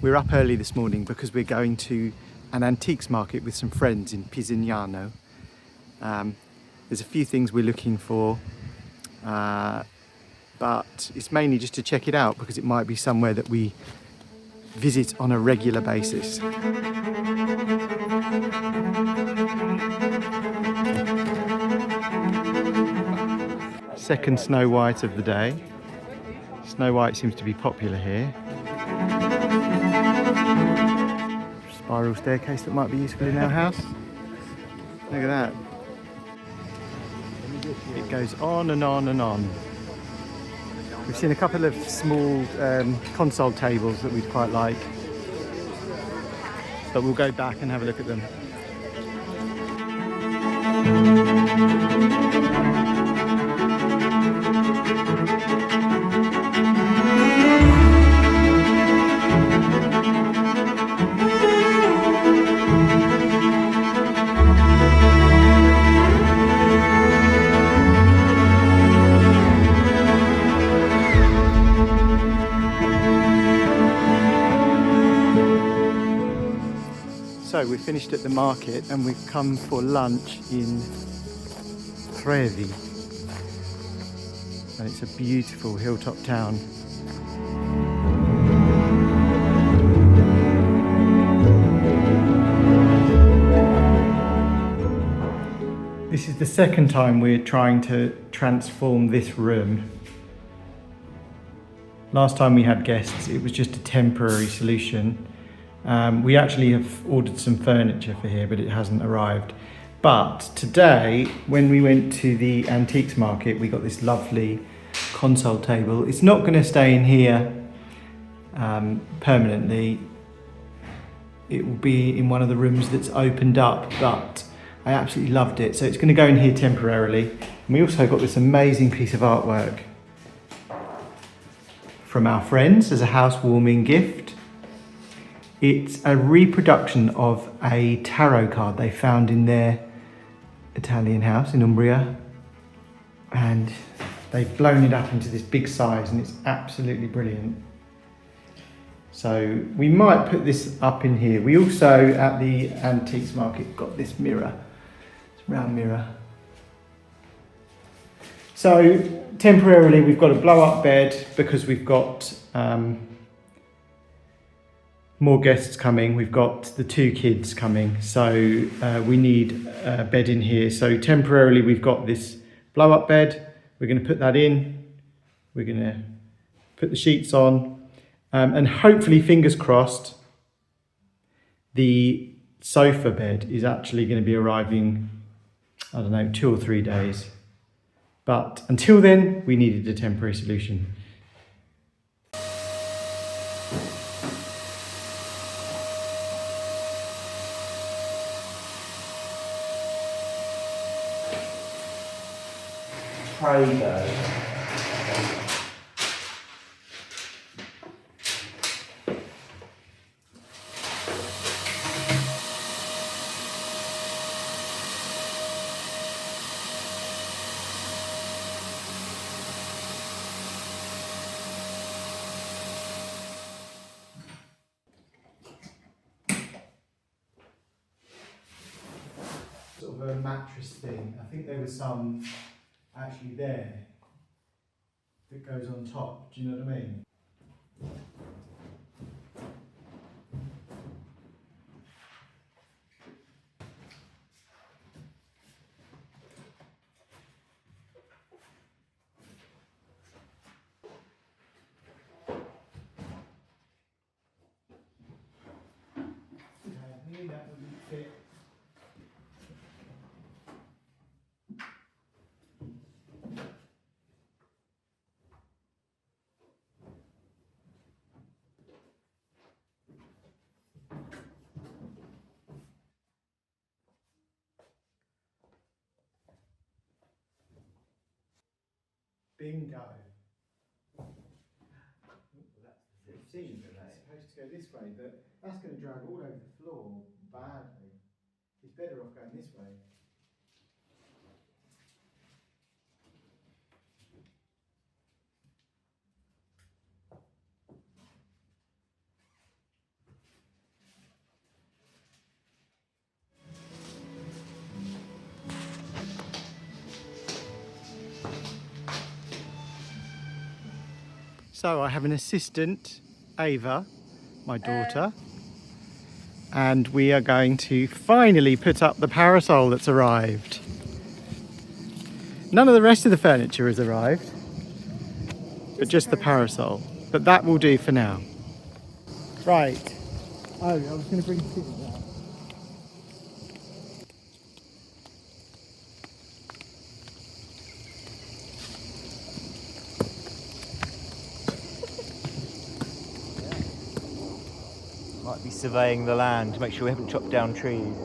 We're up early this morning because we're going to an antiques market with some friends in Pissignano. There's a few things we're looking for, but it's mainly just to check it out because it might be somewhere that we visit on a regular basis. Second Snow White of the day. Snow White seems to be popular here. Spiral staircase that might be useful in our house. Look at that. It goes on and on and on. We've seen a couple of small console tables that we'd quite like, but we'll go back and have a look at them. So we finished at the market and we've come for lunch in Trevi, and it's a beautiful hilltop town. This is the second time we're trying to transform this room. Last time we had guests, it was just a temporary solution. We actually have ordered some furniture for here, but it hasn't arrived. But today, when we went to the antiques market, we got this lovely console table. It's not going to stay in here permanently. It will be in one of the rooms that's opened up, but I absolutely loved it. So it's going to go in here temporarily. And we also got this amazing piece of artwork from our friends as a housewarming gift. It's a reproduction of a tarot card they found in their Italian house in Umbria, and they've blown it up into this big size and it's absolutely brilliant. So we might put this up in here. We also, at the antiques market, got this mirror, this round mirror. So temporarily we've got a blow up bed because we've got more guests coming. We've got the two kids coming, so we need a bed in here. So temporarily we've got this blow up bed. We're going to put that in. We're going to put the sheets on, and hopefully, fingers crossed, the sofa bed is actually going to be arriving, I don't know, 2 or 3 days. But until then, we needed a temporary solution. Prego. Sort of a mattress thing. I think there was some actually there that goes on top. Do you know what I mean? I knew that wouldn't fit. Bingo. It seems that it's supposed to go this way, but that's going to drag all over the floor badly. It's better off going this way. So I have an assistant, Ava, my daughter, and we are going to finally put up the parasol that's arrived. None of the rest of the furniture has arrived, but just the parasol. But that will do for now. Right. Oh, I was going to bring scissors out. Might be surveying the land to make sure we haven't chopped down trees.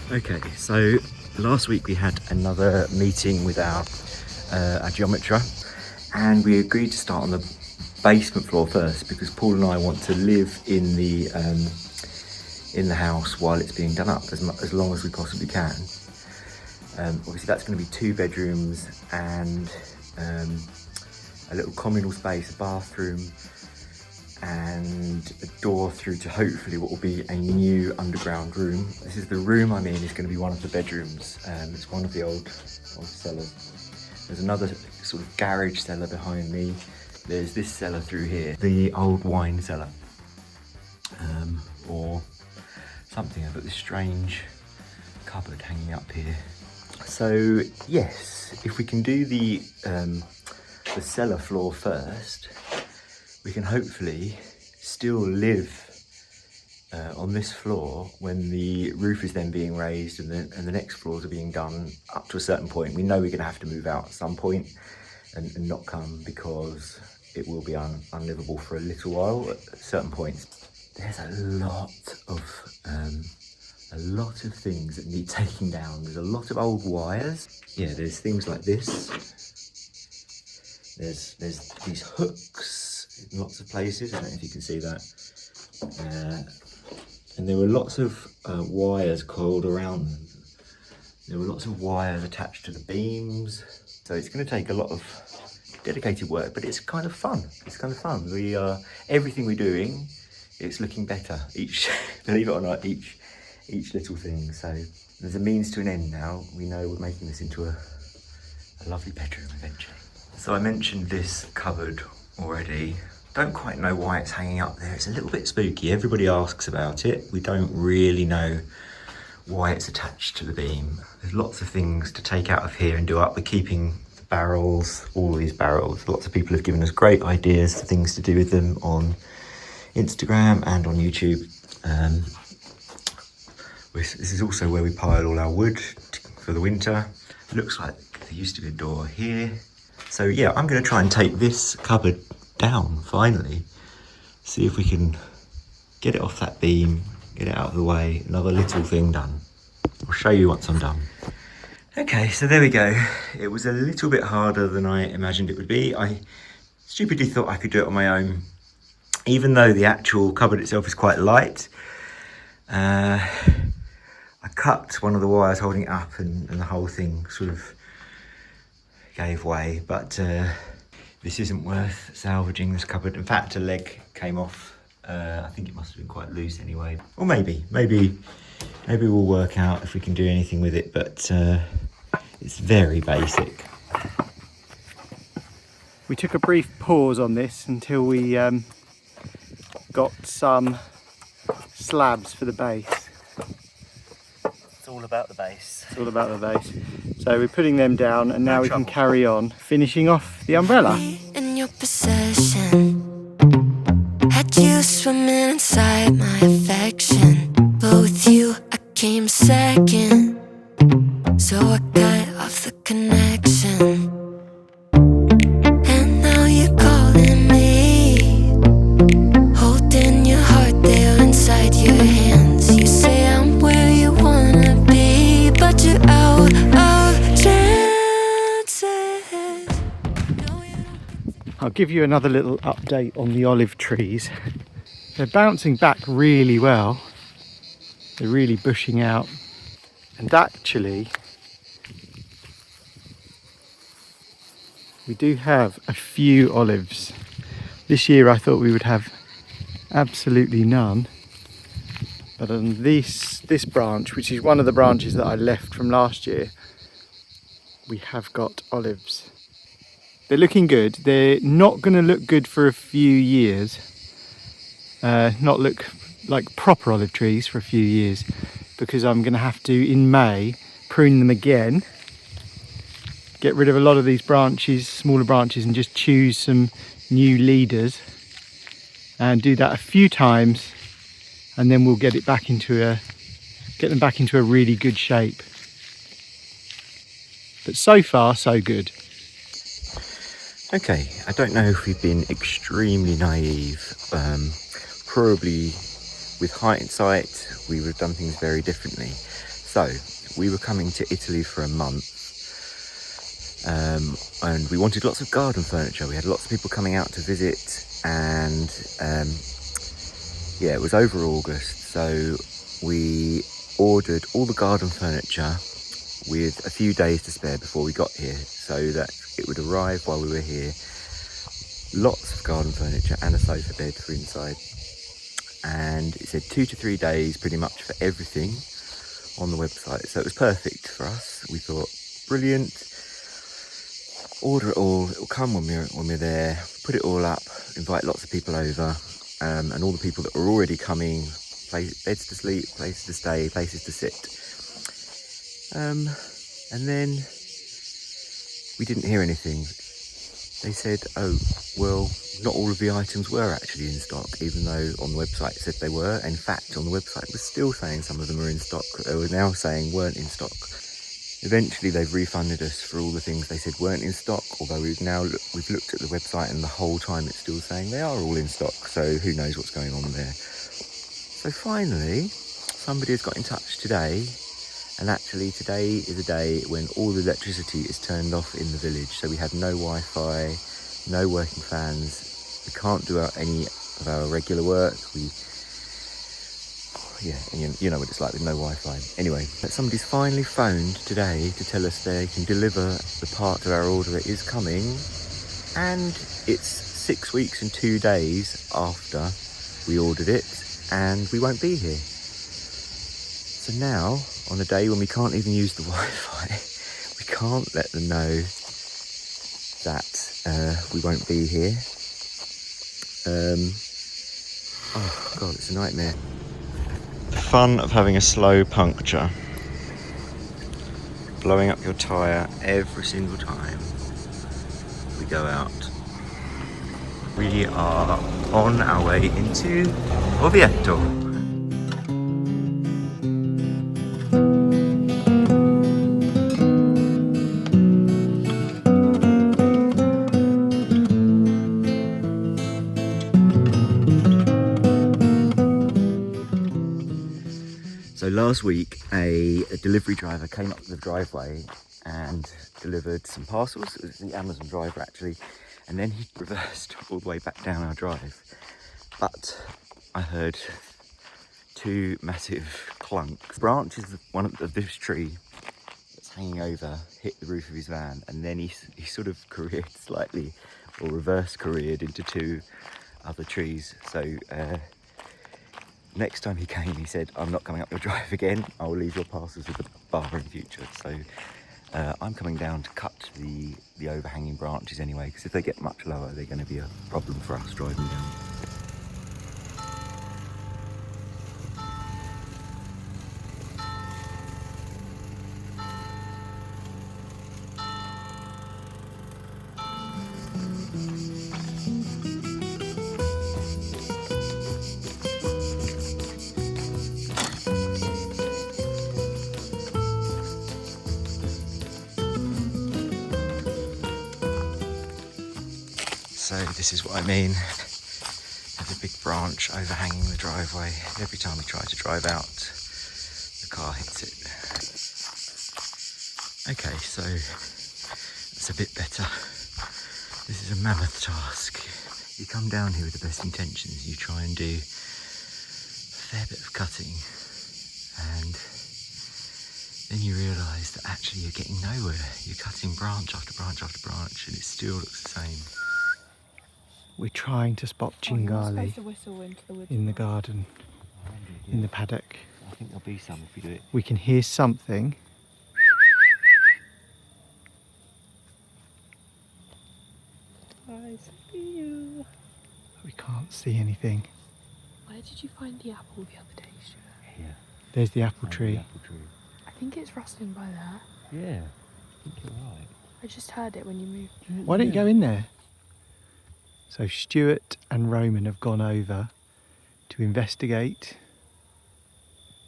Okay, so last week we had another meeting with our geometra, and we agreed to start on the basement floor first because Paul and I want to live in the house while it's being done up as long as we possibly can. Obviously that's going to be 2 bedrooms and a little communal space, a bathroom, and a door through to hopefully what will be a new underground room. This is the room I'm in, is going to be one of the bedrooms. It's one of the old cellars. There's another sort of garage cellar behind me. There's this cellar through here, the old wine cellar, or something. I've got this strange cupboard hanging up here. So yes, if we can do the cellar floor first, we can hopefully still live on this floor when the roof is then being raised and the next floors are being done up to a certain point. We know we're going to have to move out at some point and not come because it will be unlivable for a little while at certain points. There's a lot of things that need taking down. There's a lot of old wires. Yeah, there's things like this. There's these hooks in lots of places. I don't know if you can see that. And there were lots of wires coiled around them. There were lots of wires attached to the beams. So it's going to take a lot of dedicated work, but it's kind of fun. It's kind of fun. Everything we're doing, it's looking better. Believe it or not, each little thing. So there's a means to an end now. We know we're making this into a lovely bedroom eventually. So I mentioned this cupboard already. Don't quite know why it's hanging up there. It's a little bit spooky. Everybody asks about it. We don't really know why it's attached to the beam. There's lots of things to take out of here and do up. We're keeping the barrels, all these barrels. Lots of people have given us great ideas for things to do with them on Instagram and on YouTube. This is also where we pile all our wood for the winter. It looks like there used to be a door here. So yeah, I'm going to try and take this cupboard down finally. See if we can get it off that beam, get it out of the way. Another little thing done. I'll show you once I'm done. Okay, so there we go. It was a little bit harder than I imagined it would be. I stupidly thought I could do it on my own, even though the actual cupboard itself is quite light. I cut one of the wires holding it up and the whole thing sort of gave way, but this isn't worth salvaging, this cupboard. In fact, a leg came off. I think it must have been quite loose anyway. Or maybe we'll work out if we can do anything with it, but it's very basic. We took a brief pause on this until we got some slabs for the base. It's all about the base. It's all about the base. So we're putting them down, and now we can carry on finishing off the umbrella. In your possession, had you swimming inside my affection, but with you I came second, so I cut off the connection. And now you're calling me, holding your heart there inside your hands. You say I'm where you wanna be, but you're out of chances. I'll give you another little update on the olive trees. They're bouncing back really well. They're really bushing out. And actually, we do have a few olives. This year I thought we would have absolutely none. But on this branch, which is one of the branches that I left from last year, we have got olives. They're looking good. They're not going to look good for a few years. Not look like proper olive trees for a few years, because I'm going to have to, in May, prune them again. Get rid of a lot of these branches, smaller branches, and just choose some new leaders. And do that a few times, and then we'll get them back into a really good shape. But so far, so good. Okay, I don't know if we've been extremely naive. Probably with hindsight, we would have done things very differently. So, we were coming to Italy for a month, and we wanted lots of garden furniture. We had lots of people coming out to visit, and it was over August, so we ordered all the garden furniture with a few days to spare before we got here, so that it would arrive while we were here. Lots of garden furniture and a sofa bed for inside. And it said 2 to 3 days pretty much for everything on the website. So it was perfect for us. We thought, brilliant. Order it all. It will come when we're there. Put it all up. Invite lots of people over. And all the people that are already coming. Beds to sleep, places to stay, places to sit. And then we didn't hear anything. They said, oh, well, not all of the items were actually in stock, even though on the website it said they were. In fact, on the website it was still saying some of them were in stock. They were now saying weren't in stock. Eventually they've refunded us for all the things they said weren't in stock, although we've looked at the website and the whole time it's still saying they are all in stock, so who knows what's going on there. So finally, somebody has got in touch today. And actually today is a day when all the electricity is turned off in the village. So we have no Wi-Fi, no working fans. We can't do any of our regular work. And you know what it's like with no Wi-Fi. Anyway, somebody's finally phoned today to tell us they can deliver the part of our order that is coming. And it's 6 weeks and 2 days after we ordered it, and we won't be here. So now, on a day when we can't even use the Wi-Fi, we can't let them know that we won't be here. Oh God, it's a nightmare. The fun of having a slow puncture. Blowing up your tyre every single time we go out. We are on our way into Orvieto. So last week, a delivery driver came up the driveway and delivered some parcels. It was the Amazon driver actually, and then he reversed all the way back down our drive. But I heard 2 massive clunks. Branches of this tree that's hanging over, hit the roof of his van, and then he sort of careered slightly, or reverse careered into 2 other trees. So next time he came, he said, "I'm not coming up your drive again. I'll leave your parcels with the barber in future." So I'm coming down to cut the overhanging branches anyway, because if they get much lower, they're going to be a problem for us driving down. So this is what I mean. There's a big branch overhanging the driveway. Every time we try to drive out, the car hits it. Okay, so that's a bit better. This is a mammoth task. You come down here with the best intentions. You try and do a fair bit of cutting, and then you realise that actually you're getting nowhere. You're cutting branch after branch after branch, and it still looks the same. We're trying to spot Chingali in the garden, in the paddock. I think there'll be some if we do it. We can hear something. I see you. We can't see anything. Where did you find the apple the other day, Stuart? Here. There's the apple tree. The apple tree. I think it's rustling by there. Yeah, I think you're right. I just heard it when you moved. Why don't you go in there? So Stuart and Roman have gone over to investigate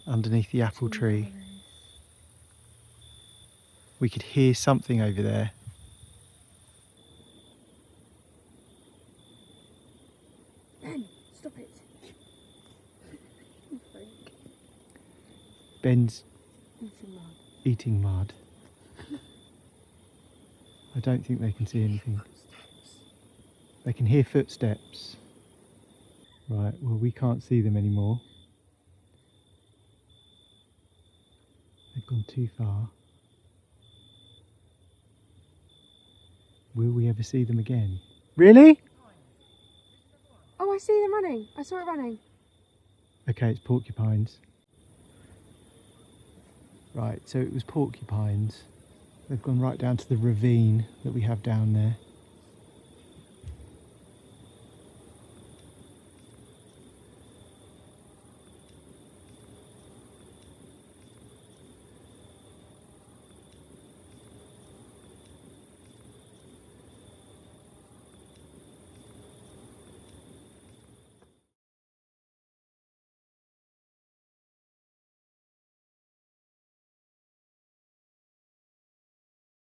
underneath the apple tree. We could hear something over there. Ben, stop it. Ben's Eating mud. eating mud. I don't think they can see anything. They can hear footsteps. Right, well, we can't see them anymore. They've gone too far. Will we ever see them again? Really? Oh, I see them running. I saw it running. Okay, it's porcupines. Right, so it was porcupines. They've gone right down to the ravine that we have down there.